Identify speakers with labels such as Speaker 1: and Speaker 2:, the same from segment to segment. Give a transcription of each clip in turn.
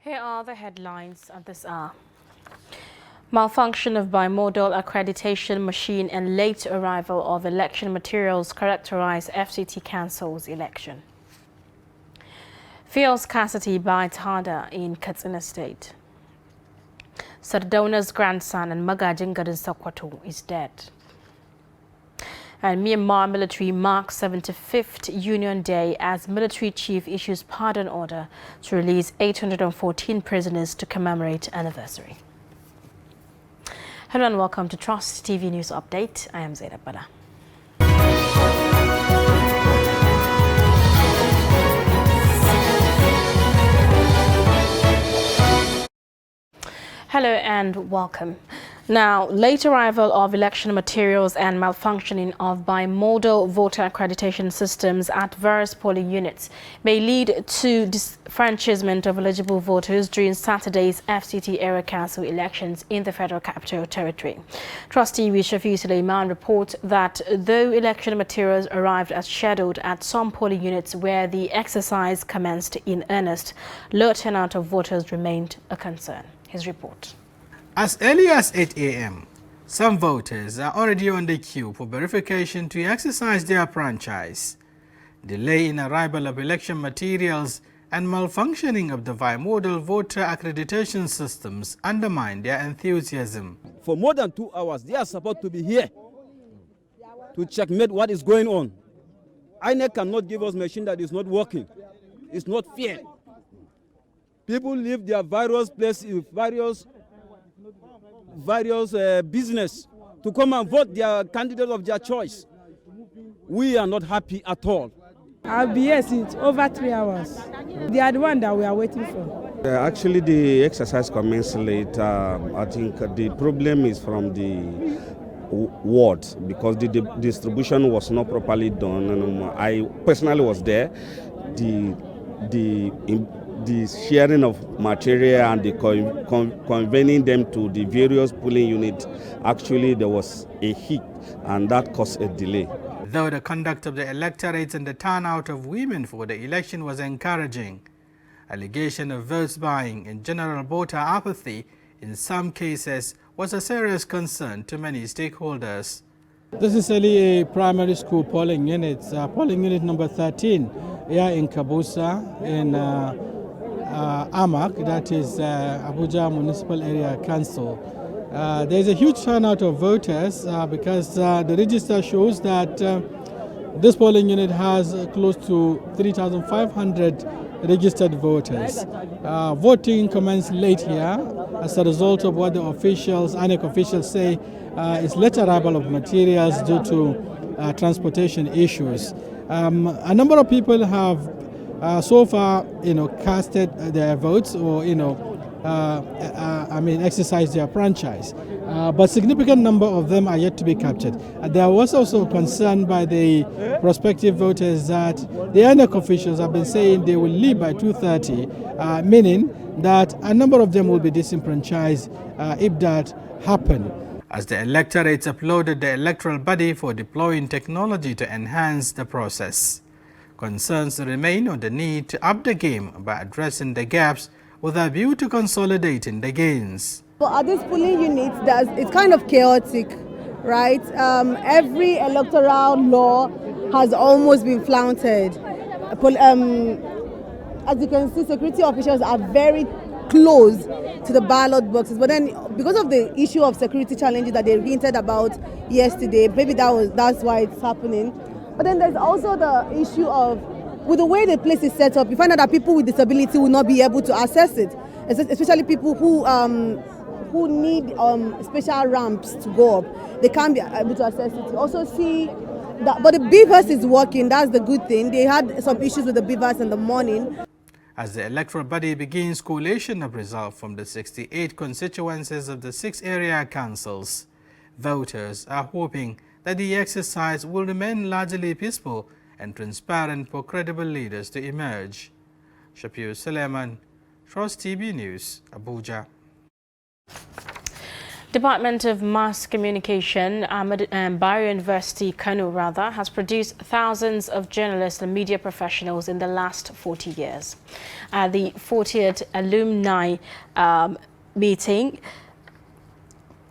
Speaker 1: Here are the headlines at this hour. Malfunction of bimodal accreditation machine and late arrival of election materials characterize FCT cancels election. Fuel scarcity bites harder in Katsina State. Sardauna's grandson and Magajin Garin Sokoto is dead. And Myanmar military marks 75th Union Day as military chief issues pardon order to release 814 prisoners to commemorate anniversary. Hello and welcome to Trust TV News Update. I am Zainab Bala. Hello and welcome. Now, late arrival of election materials and malfunctioning of bimodal voter accreditation systems at various polling units may lead to disfranchisement of eligible voters during Saturday's FCT area council elections in the Federal Capital Territory. Trust TV Shafi Suleiman reports that though election materials arrived as scheduled at some polling units where the exercise commenced in earnest, low turnout of voters remained a concern. His report.
Speaker 2: As early as 8 a.m., some voters are already on the queue for verification to exercise their franchise. Delay in arrival of election materials and malfunctioning of the bimodal voter accreditation systems undermine their enthusiasm.
Speaker 3: For more than 2 hours, they are supposed to be here to checkmate what is going on. INEC cannot give us a machine that is not working. It's not fair. People leave their various places, various business to come and vote their candidate of their choice. We are not happy at all.
Speaker 4: I'll be here since over 3 hours. They are the one that we are waiting for.
Speaker 5: Actually, the exercise commenced late. I think the problem is from the ward because the distribution was not properly done. And I personally was there. The sharing of material and the convening them to the various polling units, actually there was a hit and that caused a delay.
Speaker 2: Though the conduct of the electorate and the turnout of women for the election was encouraging, allegation of votes buying and general voter apathy in some cases was a serious concern to many stakeholders.
Speaker 6: This is really a primary school polling unit, polling unit number 13 here in Kabusa in AMAC, that is Abuja Municipal Area Council. There is a huge turnout of voters because the register shows that this polling unit has close to 3,500 registered voters. Voting commenced late here as a result of what the officials, INEC officials say is late arrival of materials due to transportation issues. A number of people have so far, casted their votes or, exercised their franchise. But significant number of them are yet to be captured. There was also concern by the prospective voters that the INEC officials have been saying they will leave by 2:30, meaning that a number of them will be disenfranchised if that happens.
Speaker 2: As the electorate applauded the electoral body for deploying technology to enhance the process, concerns remain on the need to up the game by addressing the gaps with a view to consolidating the gains.
Speaker 7: Well, at this polling unit, it's kind of chaotic, right? Every electoral law has almost been flouted. As you can see, security officials are very close to the ballot boxes, but then because of the issue of security challenges that they hinted about yesterday, maybe that's why it's happening. But then there's also the issue of, with the way the place is set up, you find out that people with disability will not be able to access it, especially people who need special ramps to go up. They can't be able to access it. You also see that, but the beavers is working. That's the good thing. They had some issues with the beavers in the morning.
Speaker 2: As the electoral body begins collation of results from the 68 constituencies of the 6 area councils, voters are hoping that the exercise will remain largely peaceful and transparent for credible leaders to emerge. Shapir Suleiman, Trust TV News, Abuja.
Speaker 1: Department of Mass Communication, Bayero University, Kano rather, has produced thousands of journalists and media professionals in the last 40 years. At the 40th alumni meeting,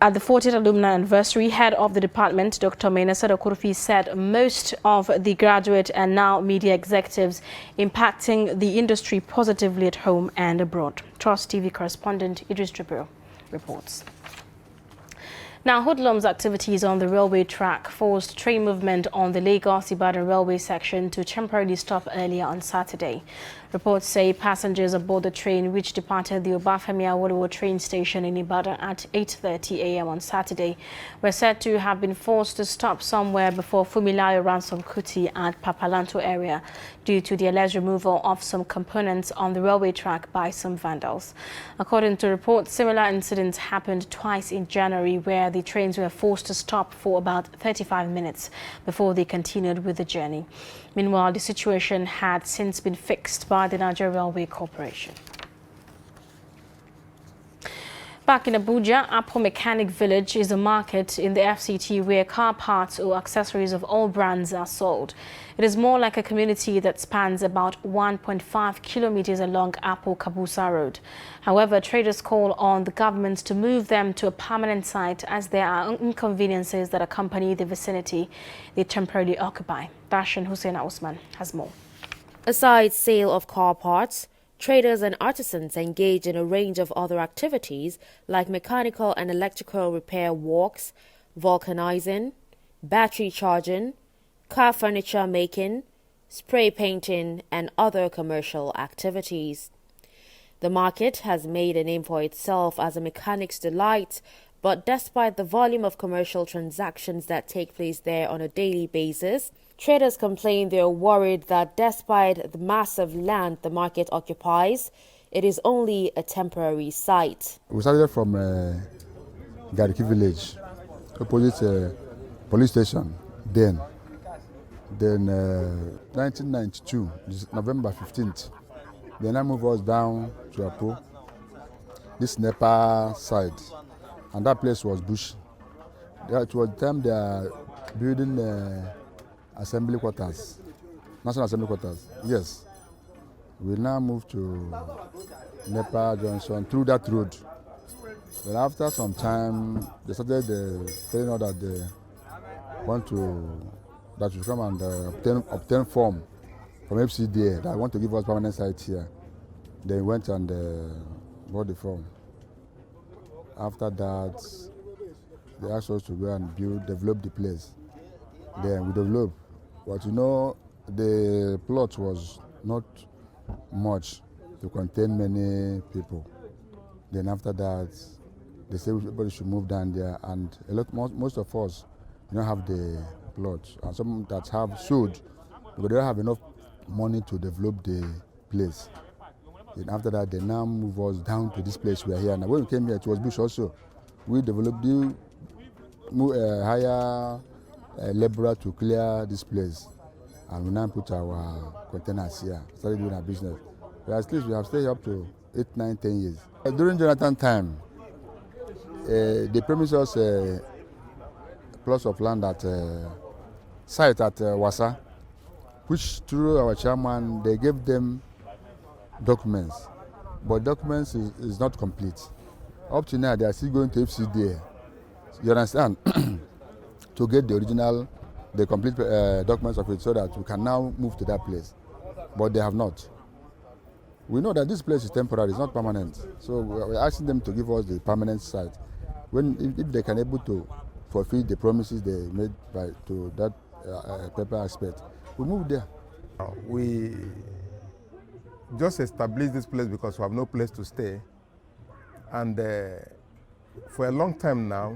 Speaker 1: at the 40th alumni anniversary, head of the department, Dr. Mainasada Kurfi, said most of the graduate and now media executives impacting the industry positively at home and abroad. Trust TV correspondent Idris Jibril reports. Now, hoodlums' activities on the railway track forced train movement on the Lagos-Ibadan railway section to temporarily stop earlier on Saturday. Reports say passengers aboard the train, which departed the Obafemi Awolowo train station in Ibadan at 8:30 a.m. on Saturday, were said to have been forced to stop somewhere before Fumilayo Ransom Kuti at Papalanto area due to the alleged removal of some components on the railway track by some vandals. According to reports, similar incidents happened twice in January, where the trains were forced to stop for about 35 minutes before they continued with the journey. Meanwhile, the situation had since been fixed by the Nigeria Railway Corporation. Back in Abuja, Apple Mechanic Village is a market in the FCT where car parts or accessories of all brands are sold. It is more like a community that spans about 1.5 kilometers along Apple Kabusa Road. However, traders call on the government to move them to a permanent site as there are inconveniences that accompany the vicinity they temporarily occupy. Dashan Hussein Osman has more.
Speaker 8: Aside sale of car parts, traders and artisans engage in a range of other activities like mechanical and electrical repair walks, vulcanizing, battery charging, car furniture making, spray painting, and other commercial activities. The market has made a name for itself as a mechanic's delight, but despite the volume of commercial transactions that take place there on a daily basis, traders complain they are worried that despite the massive land the market occupies, it is only a temporary site.
Speaker 9: We started from Gariki village, opposite police station, then 1992, November 15th, then I moved us down to Apo, this Nepal side, and that place was bush. It was the time they are building assembly quarters, national assembly quarters. Yes, we now moved to Nepal Junction through that road. Then after some time, they started telling us that they want that we come and obtain form from FCDA that want to give us permanent site here. They went and bought the form. After that, they asked us to go and develop the place. Then we developed. But you know, the plot was not much to contain many people. Then after that, they said everybody should move down there, and most of us don't have the plot, and some that have sold, but they don't have enough money to develop the place. Then after that, they now move us down to this place we are here. Now when we came here, it was bush also. We developed hire laborer to clear this place, and we now put our containers here, started doing our business. But at least we have stayed up to 8, 9, 10 years. During Jonathan time, they promised us a plot of land at site at Wasa, which through our chairman, they gave them documents, but documents is not complete. Up to now, they are still going to FCDA, you understand, to get the original, the complete documents of it so that we can now move to that place, but they have not. We know that this place is temporary, it's not permanent, so we're asking them to give us the permanent site. If they can able to fulfill the promises they made to that paper aspect, we move there.
Speaker 10: We just established this place because we have no place to stay, and for a long time now,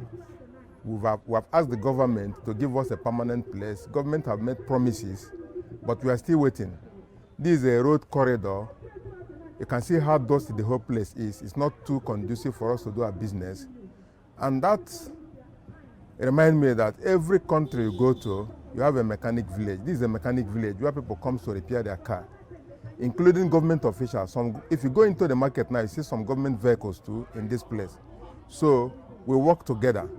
Speaker 10: we have asked the government to give us a permanent place. Government have made promises, but we are still waiting. This is a road corridor. You can see how dusty the whole place is. It's not too conducive for us to do our business, and that reminds me that every country you go to, you have a mechanic village. This is a mechanic village where people come to repair their car, including government officials. If you go into the market now, you see some government vehicles too in this place. So we work together.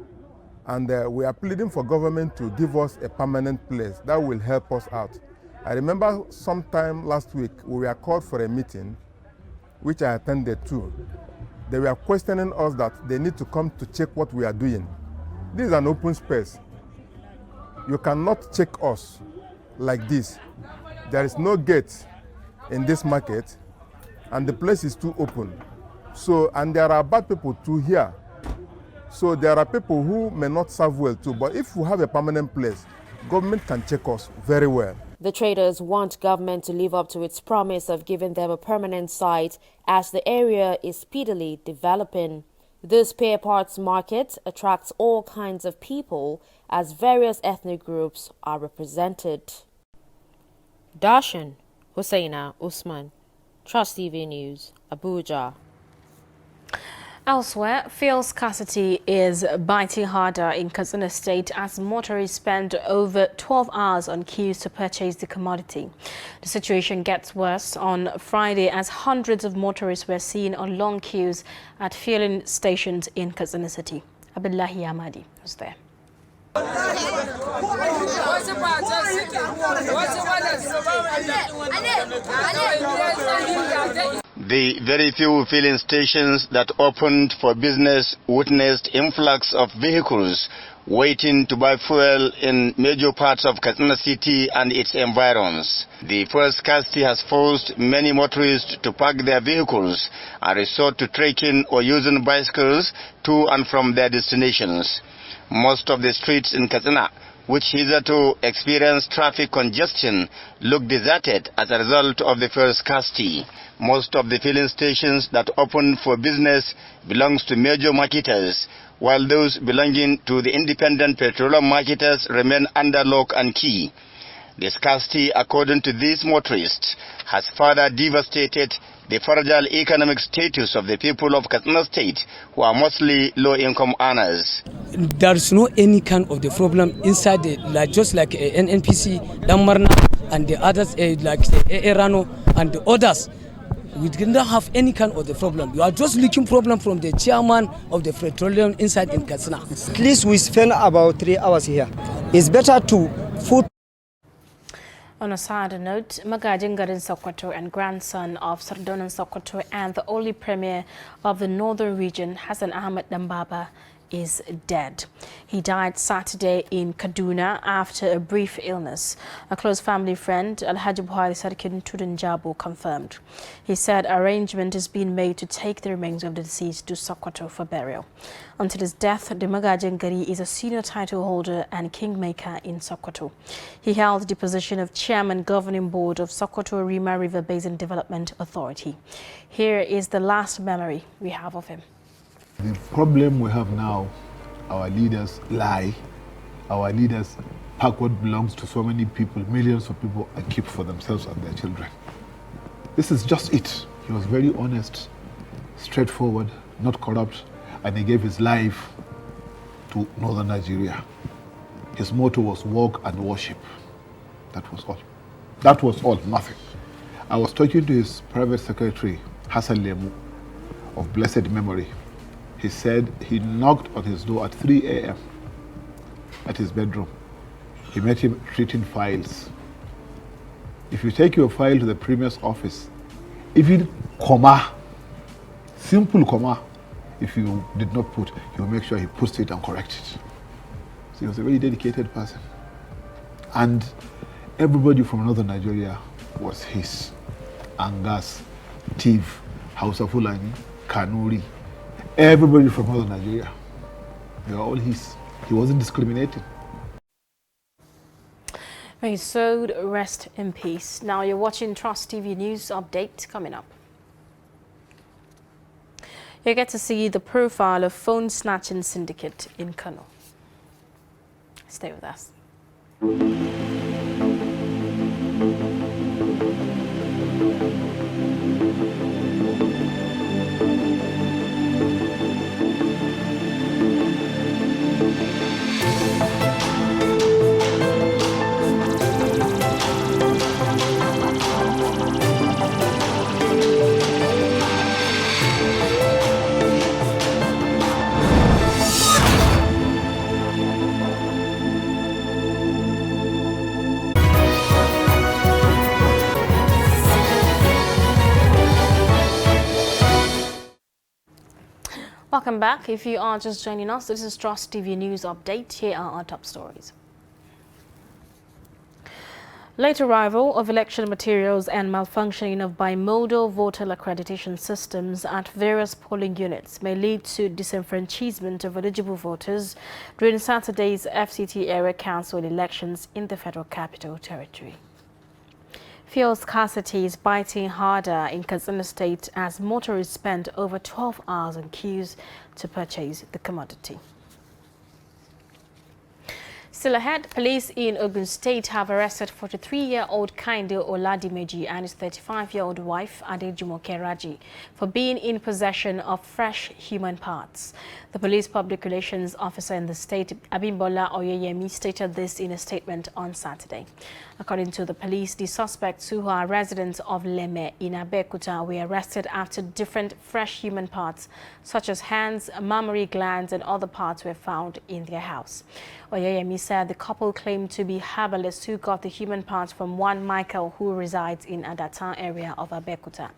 Speaker 10: And we are pleading for government to give us a permanent place that will help us out. I remember sometime last week, we were called for a meeting, which I attended to. They were questioning us that they need to come to check what we are doing. This is an open space. You cannot check us like this. There is no gate in this market, and the place is too open. So, and there are bad people too here. So there are people who may not serve well too, but if we have a permanent place, government can check us very well.
Speaker 8: The traders want government to live up to its promise of giving them a permanent site as the area is speedily developing. This spare parts market attracts all kinds of people as various ethnic groups are represented. Darshan Hussaina Usman, Trust TV News, Abuja.
Speaker 1: Elsewhere, fuel scarcity is biting harder in Katsina State as motorists spend over 12 hours on queues to purchase the commodity. The situation gets worse on Friday as hundreds of motorists were seen on long queues at fueling stations in Katsina City. Abdullahi Ahmadi was there.
Speaker 11: The very few filling stations that opened for business witnessed influx of vehicles waiting to buy fuel in major parts of Katsina City and its environs. The fuel scarcity has forced many motorists to park their vehicles and resort to trekking or using bicycles to and from their destinations. Most of the streets in Katsina, which hitherto experienced traffic congestion, look deserted as a result of the fuel scarcity. Most of the filling stations that opened for business belongs to major marketers, while those belonging to the independent petroleum marketers remain under lock and key. The scarcity, according to these motorists, has further devastated the fragile economic status of the people of Katsina State, who are mostly low-income earners.
Speaker 12: There is no any kind of the problem inside the, just like NNPC, Damarna, and the others like Erano and the others. We didn't have any kind of the problem. You are just looking problem from the chairman of the petroleum inside in Katsina.
Speaker 13: At least we spend about 3 hours here. It's better to food.
Speaker 1: On a sad note, Magajin Garin Sokoto and grandson of Sardonan Sokoto and the only premier of the northern region, Hassan Ahmed Dambaba, is dead. He died Saturday in Kaduna after a brief illness. A close family friend, Alhaji Buhari Sarkin Tudunjabo, confirmed. He said arrangement is being made to take the remains of the deceased to Sokoto for burial. Until his death, the Magajin Gari is a senior title holder and kingmaker in Sokoto. He held the position of chairman governing board of Sokoto Rima River Basin Development Authority. Here is the last memory we have of him.
Speaker 14: The problem we have now, our leaders lie, our leaders pack what belongs to so many people, millions of people, and keep for themselves and their children. This is just it. He was very honest, straightforward, not corrupt, and he gave his life to northern Nigeria. His motto was work and worship. That was all. That was all, nothing. I was talking to his private secretary, Hassan Lemu, of blessed memory. He said he knocked on his door at 3 a.m. at his bedroom. He met him treating files. If you take your file to the Premier's office, even comma, simple comma, if you did not put, he will make sure he puts it and corrects it. So he was a very dedicated person. And everybody from northern Nigeria was his. Angas, Tiv, Hausa Fulani, Kanuri, everybody from northern Nigeria, they were all his. He wasn't discriminating.
Speaker 1: May his soul rest in peace. Now you're watching Trust TV News Update coming up. You get to see the profile of phone snatching syndicate in Kano. Stay with us. Welcome back. If you are just joining us, this is Trust TV News Update. Here are our top stories. Late arrival of election materials and malfunctioning of bimodal voter accreditation systems at various polling units may lead to disenfranchisement of eligible voters during Saturday's FCT area council elections in the Federal Capital Territory. Fuel scarcity is biting harder in Katsina State as motorists spend over 12 hours in queues to purchase the commodity. Still ahead, police in Ogun State have arrested 43-year-old Kainde Oladimeji and his 35-year-old wife Adejumoke Raji for being in possession of fresh human parts. The police public relations officer in the state, Abimbola Oyeyemi, stated this in a statement on Saturday. According to the police, the suspects, who are residents of Leme in Abeokuta, were arrested after different fresh human parts, such as hands, mammary glands, and other parts were found in their house. Oyeyemi said the couple claimed to be herbalists who got the human parts from one Michael, who resides in Adatan area of Abeokuta.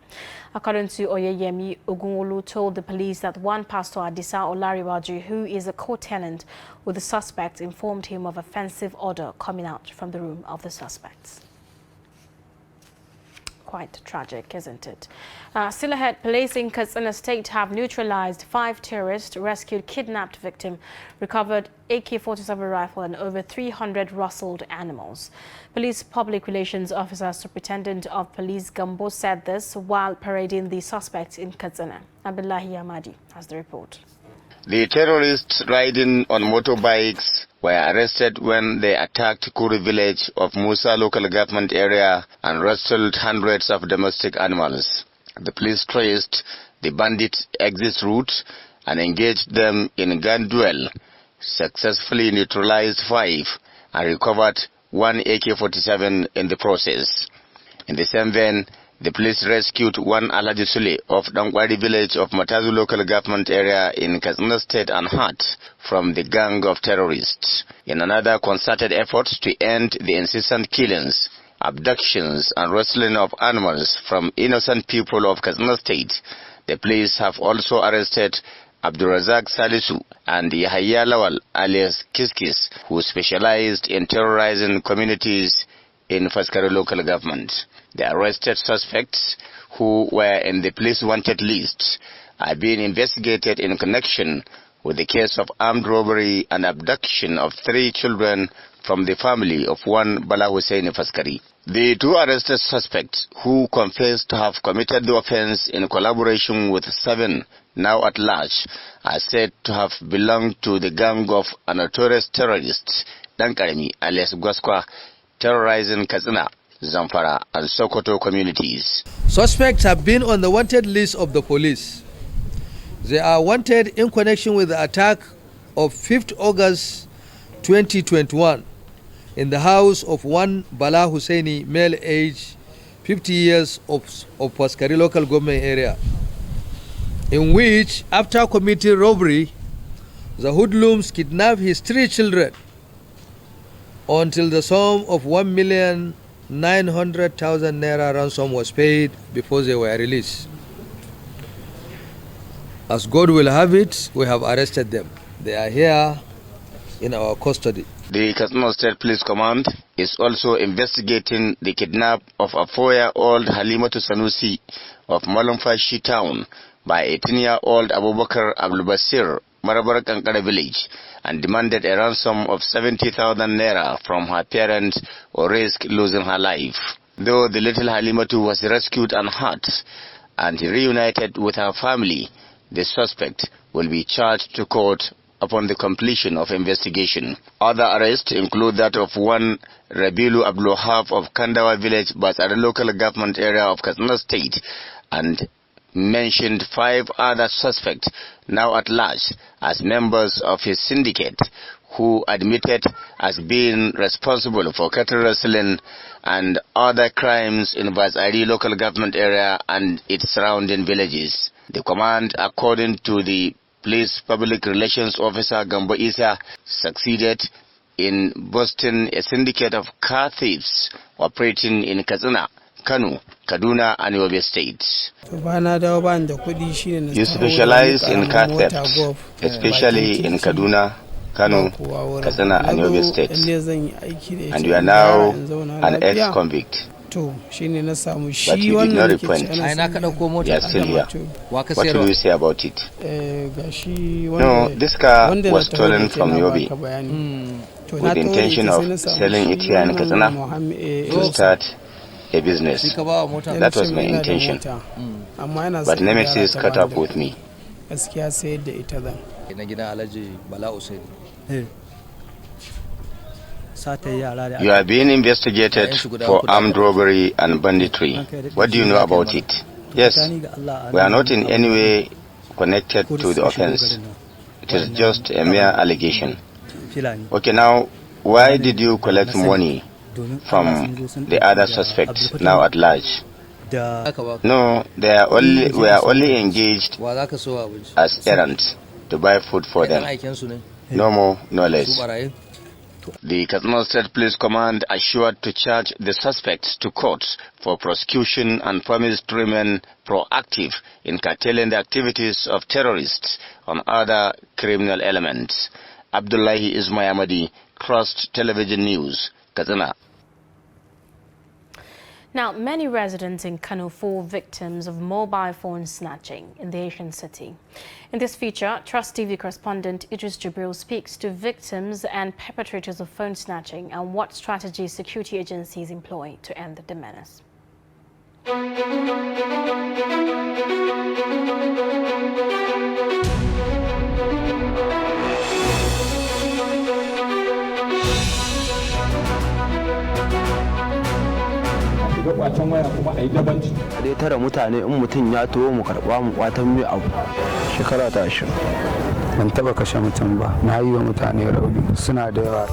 Speaker 1: According to Oyeyemi, Ogunwolu told the police that one pastor, Adisa Olariwaju, who is a co-tenant with the suspect, informed him of offensive odor coming out from the room of the suspects. Quite tragic, isn't it? Still ahead, police in Katsina State have neutralized 5 terrorists, rescued kidnapped victim, recovered AK-47 rifle and over 300 rustled animals. Police Public Relations Officer Superintendent of Police Gambo said this while parading the suspects in Katsina. Abdullahi Ahmadi has the report.
Speaker 11: The terrorists riding on motorbikes were arrested when they attacked Kuru village of Musa local government area and rustled hundreds of domestic animals. The police traced the bandit exit route and engaged them in gun duel, successfully neutralized 5 and recovered 1 AK-47 in the process. In the same vein, the police rescued 1 Alhaji Sule of Dangwari village of Matazu local government area in Katsina State and Hat from the gang of terrorists. In another concerted effort to end the incessant killings, abductions and rustling of animals from innocent people of Katsina State, the police have also arrested Abdurazak Salisu and Yahya Lawal alias Kiskis, who specialized in terrorizing communities in Faskari local government. The arrested suspects, who were in the police wanted list, are being investigated in connection with the case of armed robbery and abduction of 3 children from the family of one Bala Hussein Faskari. The 2 arrested suspects, who confessed to have committed the offense in collaboration with 7 now at large, are said to have belonged to the gang of a notorious terrorist, Dankaremi alias Gwaskwa, terrorizing Katsina, Zamfara and Sokoto communities.
Speaker 15: Suspects have been on the wanted list of the police. They are wanted in connection with the attack of 5th August 2021 in the house of one Bala Husseini, male age 50 years of Faskari local government area, in which, after committing robbery, the hoodlums kidnapped his 3 children until the sum of 1,900,000 naira ransom was paid before they were released. As God will have it, we have arrested them. They are here in our custody.
Speaker 11: The Katsina State Police Command is also investigating the kidnap of a 4-year-old Halimatu Sanusi of Malumfashi town by 18-year-old Abubakar Abdulbasir, Marabar Kankara village, and demanded a ransom of 70,000 naira from her parents or risk losing her life. Though the little Halimatu was rescued unhurt and reunited with her family, the suspect will be charged to court upon the completion of investigation. Other arrests include that of one Rabilu Abdulwahab of Kandawa village, but at a local government area of Katsina State, and mentioned 5 other suspects now at large as members of his syndicate, who admitted as being responsible for cattle rustling and other crimes in Bazari local government area and its surrounding villages. The command, according to the Police Public Relations Officer Gambo Isa, succeeded in busting a syndicate of car thieves operating in Katsina Kano, Kaduna, and Yobe states.
Speaker 16: You
Speaker 11: specialize in car theft, especially in Kaduna, Kano, Katsina, and Yobe states. And you are now an ex-convict. But you did not repent. You are still here. What will you say about it? No, this car was stolen from Yobe with the intention of selling it here in Katsina to start a business. That was my intention. But Nemesis caught up with me. You are being investigated for armed robbery and banditry. What do you know about it? Yes, we are not in any way connected to the offense. It is just a mere allegation. Okay, now, why did you collect money from the other suspects now at large? No, we are only engaged as errands to buy food for them. No more, no less. The Katsina State Police Command assured to charge the suspects to court for prosecution and promised to remain proactive in curtailing the activities of terrorists and other criminal elements. Abdullahi Ismayamadi, Trust Television News, Katsina.
Speaker 1: Now, many residents in Kano fall victims of mobile phone snatching in the Asian city. In this feature, Trust TV correspondent Idris Jibril speaks to victims and perpetrators of phone snatching and what strategies security agencies employ to end the menace.
Speaker 17: dai tara mutane in mutum ya to mu karba mu kwatan mai abu shekara ta 20 ban taba kashe mutum ba na yi wa mutane rauni suna da yawa.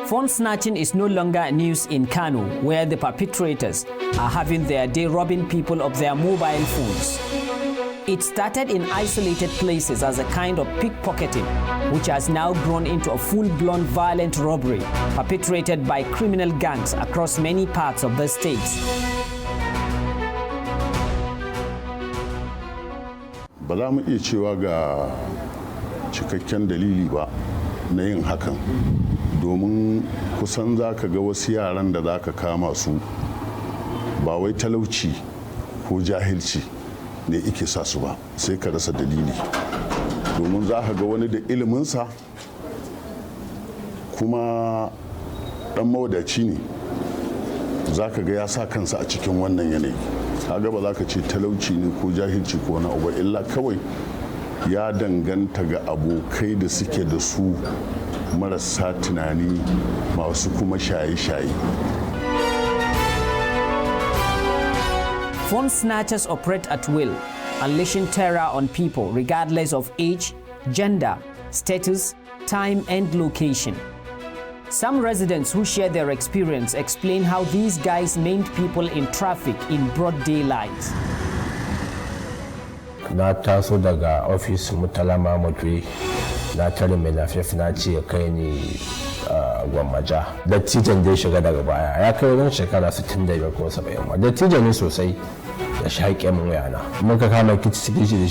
Speaker 18: Phone snatching is no longer news in Kano, where the perpetrators are having their day robbing people of their mobile phones. It started in isolated places as a kind of pickpocketing, which has now grown into a full-blown violent robbery perpetrated by criminal gangs across many parts of the states.
Speaker 19: Ba za mu iya cewa ga cikakken dalili ba na yin hakan, domin kusan za ka ga wasu yaran da za ka kama su ba wai talauci ko jahilci ne ike sa su ba, sai ka rasa dalili, domin za ka ga wani da iliminsa kuma dan mawadaci ne, za ka ga ya sa kansa a cikin wannan yanayi. Kaga ba za ka ce talauci ne ko jahilci ko wani abu, illa kawai ya danganta ga abokai da suke da su marasa tunani masu kuma shaye-shaye.
Speaker 18: Phone snatchers operate at will, unleashing terror on people regardless of age, gender, status, time, and location. Some residents who share their experience explain how these guys maimed people in traffic in broad daylight.
Speaker 20: Na taso daga ofis Murtala Mahmud, na tare mai nafiyaf na ce kai ni Gwammaja. Dattijan da ya shiga daga baya ya kai wajen shekara 65 ko 70. Dattijan ne sosai da shaƙe min wayana. Muka kama kici da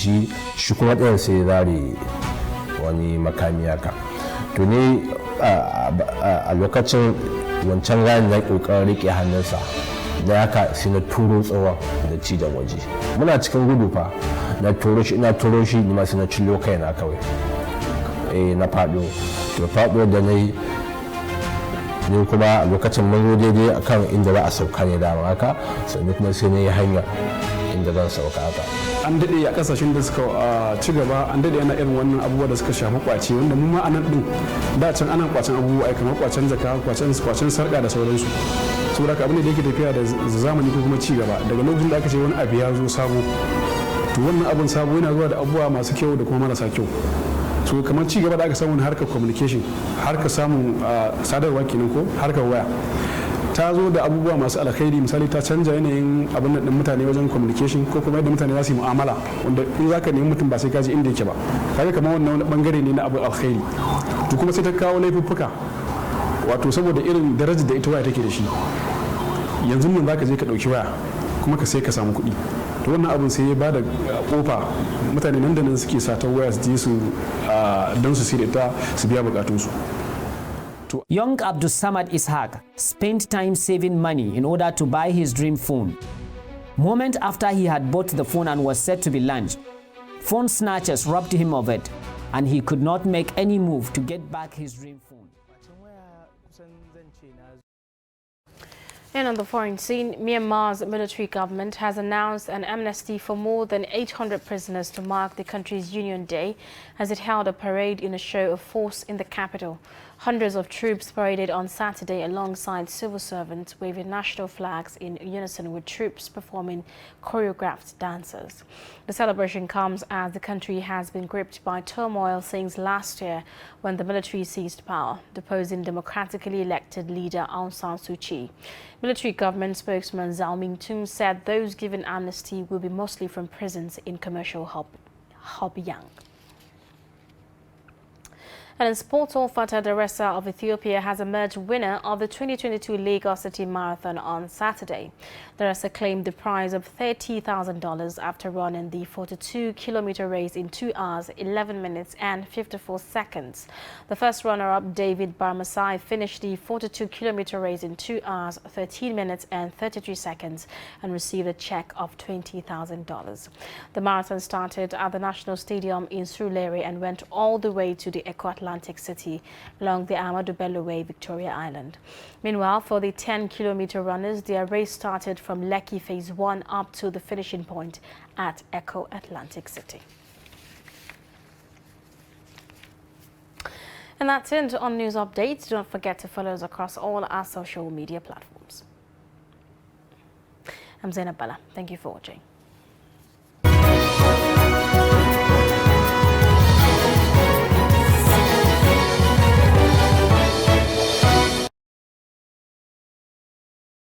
Speaker 20: shi kuma ɗayan sai zare wani makami haka. To ne a lokacin wancan gani na ƙoƙarin riƙe hannunsa da haka sai na turo tsohon da cijan waje. Muna cikin gudu fa na turo shi ni ma sai na cillo kaina kawai. Na faɗo. To faɗo da na yi ni kuma a lokacin mun zo daidai akan inda za a sauka ne dama haka, sannan kuma sai na yi hanya inda zan sauka haka.
Speaker 21: An daɗe a ƙasashen da suka ci gaba, an daɗe ana irin wannan abubuwa da suka shafi kwace, wanda mu ma a nan ɗin da can ana kwacen abubuwa kamar kwacen jaka, kwacen sarƙa da sauransu. Saboda haka abin da yake tafiya da zamani ko kuma ci gaba, daga lokacin da aka ce wani abu ya zo sabo, to wannan abun sabo yana zuwa da abubuwa masu kyau da kuma marasa kyau. So kamar ci gaba da aka samu harkar communication, harkar samun sadarwa kenan ko harkar waya, ta zo da abubuwa masu alkhairi. Misali ta canja yanayin abin da mutane wajen communication ko kuma yadda mutane za su yi mu'amala, wanda in za ka nemi mutum ba sai ka je inda yake ba. Kaga kamar wannan wani bangare ne na abin alkhairi. to kuma sai ta kawo laifuffuka wato saboda irin darajar da ita waya take da shi yanzu nan zaka je ka dauki waya kuma ka sai ka samu kuɗi to wannan abin sai ya bada kofa mutane nan da nan suke sata waya su je su don su sai ta su biya bukatunsu.
Speaker 18: Young Abdus Samad Ishaq spent time saving money in order to buy his dream phone. Moment after he had bought the phone and was set to be launched, phone snatchers robbed him of it, and he could not make any move to get back his dream phone.
Speaker 1: And on the foreign scene, Myanmar's military government has announced an amnesty for more than 800 prisoners to mark the country's Union Day as it held a parade in a show of force in the capital. Hundreds of troops paraded on Saturday alongside civil servants waving national flags in unison with troops performing choreographed dances. The celebration comes as the country has been gripped by turmoil since last year when the military seized power, deposing democratically elected leader Aung San Suu Kyi. Military government spokesman Zhao Mingtung said those given amnesty will be mostly from prisons in commercial hub Yang. And in sports, Fatah Daressa of Ethiopia has emerged winner of the 2022 Lagos City Marathon on Saturday. Daressa claimed the prize of $30,000 after running the 42-kilometer race in 2 hours, 11 minutes and 54 seconds. The first runner-up, David Barmasai, finished the 42-kilometer race in 2 hours, 13 minutes and 33 seconds and received a check of $20,000. The marathon started at the National Stadium in Surulere and went all the way to the Atlantic City along the Amadou Bello Way, Victoria Island. Meanwhile, for the 10-kilometer runners, their race started from Lekki Phase 1 up to the finishing point at Echo Atlantic City. And that's it on News Updates. Don't forget to follow us across all our social media platforms. I'm Zainab Bala. Thank you for watching.